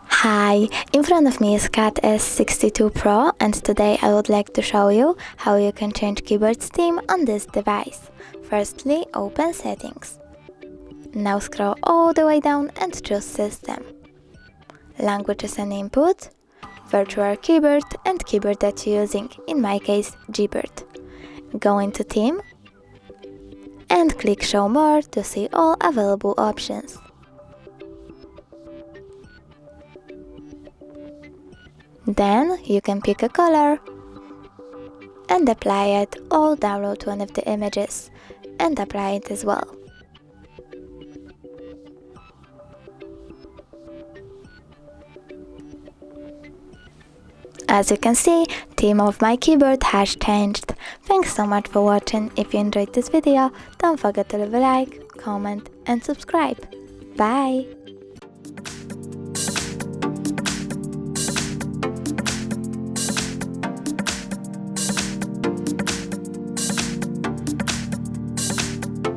Hi, in front of me is CAT S62 Pro, and today I would like to show you how you can change keyboard's theme on this device. Firstly, open Settings. Now scroll all the way down and choose System. Languages and input, virtual keyboard and keyboard that you're using, in my case Gboard. Go into Theme and click Show More to see all available options. Then you can pick a color and apply it, or download one of the images and apply it as well. As you can see, theme of my keyboard has changed. Thanks so much for watching. If you enjoyed this video, don't forget to leave a like, comment and subscribe. Bye!